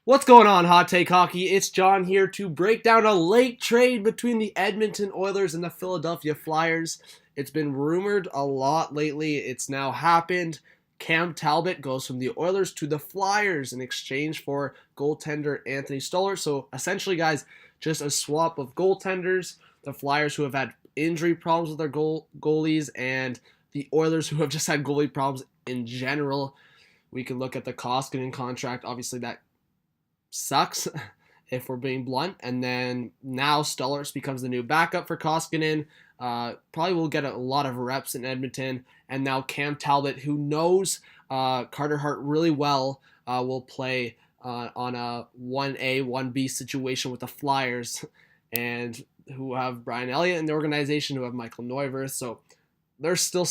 What's going on, Hot Take Hockey? It's John here to break down a late trade between the Edmonton Oilers and the Philadelphia Flyers. It's been rumored a lot lately. It's now happened. Cam Talbot goes from the Oilers to the Flyers in exchange for goaltender Anthony Stolarz. So essentially, guys, just a swap of goaltenders. The Flyers, who have had injury problems with their goalies, and the Oilers, who have just had goalie problems in general. We can look at the Koskinen contract. Obviously, that sucks if we're being blunt. And then now Stolarz becomes the new backup for Koskinen. Probably will get a lot of reps in Edmonton. And now Cam Talbot, who knows Carter Hart really well, will play on a 1A, 1B situation with the Flyers, and who have Brian Elliott in the organization, who have Michael Neuvirth. So they're still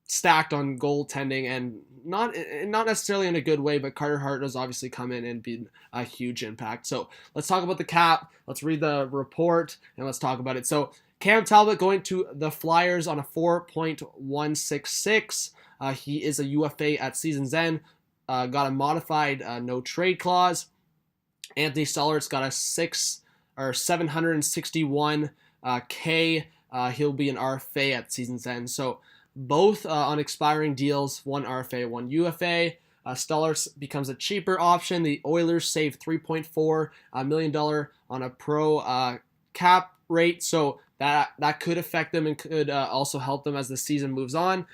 stacked on goaltending, and not necessarily in a good way, but Carter Hart has obviously come in and been a huge impact. So let's talk about the cap. Let's read the report and let's talk about it. So Cam Talbot going to the Flyers on a 4.166. He is a UFA at season's end. Got a modified no trade clause. Anthony Stolarz got a 761 K. He'll be an RFA at season's end. So both on expiring deals, one RFA, one UFA. Stolarz becomes a cheaper option. The Oilers save $3.4 million on a pro cap rate, so that could affect them and could also help them as the season moves on.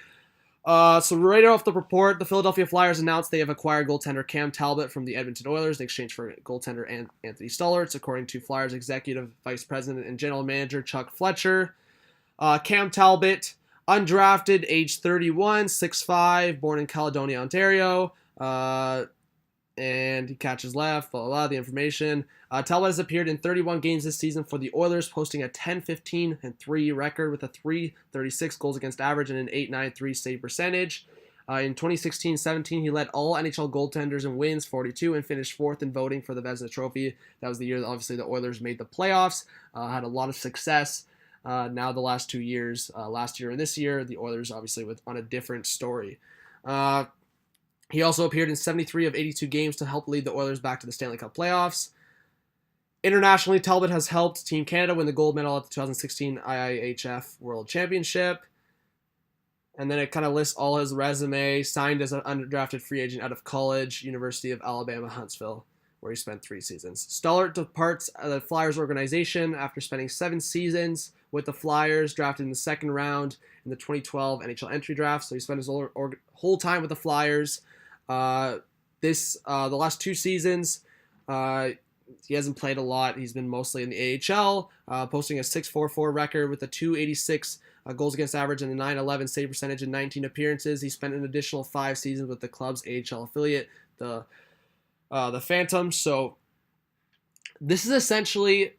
So right off the report, the Philadelphia Flyers announced they have acquired goaltender Cam Talbot from the Edmonton Oilers in exchange for goaltender Anthony Stolarz, according to Flyers Executive Vice President and General Manager Chuck Fletcher. Cam Talbot, undrafted, age 31, 6'5", born in Caledonia, Ontario, and he catches left, blah, blah, blah, the information. Talbot has appeared in 31 games this season for the Oilers, posting a 10-15-3 record with a .336 goals against average and an .893 save percentage. In 2016-17, he led all NHL goaltenders in wins, 42, and finished fourth in voting for the Vezina Trophy. That was the year that obviously the Oilers made the playoffs, had a lot of success. Now the last 2 years, last year and this year, the Oilers obviously on a different story. He also appeared in 73 of 82 games to help lead the Oilers back to the Stanley Cup playoffs. Internationally, Talbot has helped Team Canada win the gold medal at the 2016 IIHF World Championship. And then it kind of lists all his resume. Signed as an undrafted free agent out of college, University of Alabama, Huntsville, where he spent 3 seasons. Stolarz departs the Flyers organization after spending 7 seasons with the Flyers, drafted in the second round in the 2012 NHL entry draft. So he spent his whole time with the Flyers. The last 2 seasons, he hasn't played a lot. He's been mostly in the AHL, posting a .644 record with a .286 goals against average and a .911 save percentage in 19 appearances. He spent an additional 5 seasons with the club's AHL affiliate, the Phantoms. So this is essentially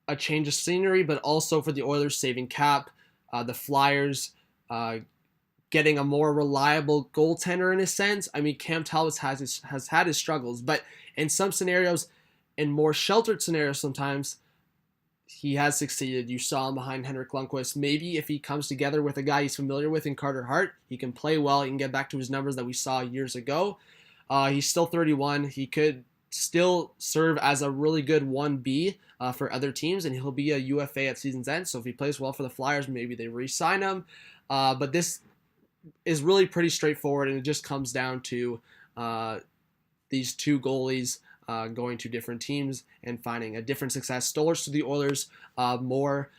a change of scenery, but also for the Oilers saving cap. The Flyers getting a more reliable goaltender in a sense. I mean, Cam Talbot has had his struggles, but in some scenarios, in more sheltered scenarios sometimes, he has succeeded. You saw him behind Henrik Lundqvist. Maybe if he comes together with a guy he's familiar with in Carter Hart, he can play well. He can get back to his numbers that we saw years ago. He's still 31. He could still serve as a really good 1B for other teams, and he'll be a UFA at season's end. So if he plays well for the Flyers, maybe they re-sign him. But this is really pretty straightforward, and it just comes down to these 2 goalies going to different teams and finding a different success. Stolarz to the Oilers, more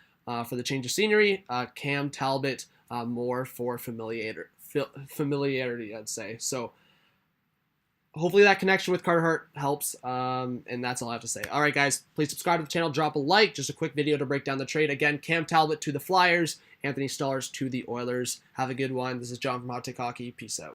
for the change of scenery. Cam Talbot, more for familiarity, I'd say. So hopefully that connection with Carter Hart helps, and that's all I have to say. All right, guys, please subscribe to the channel, drop a like. Just a quick video to break down the trade. Again, Cam Talbot to the Flyers, Anthony Stolarz to the Oilers. Have a good one. This is John from Hot Take Hockey. Peace out.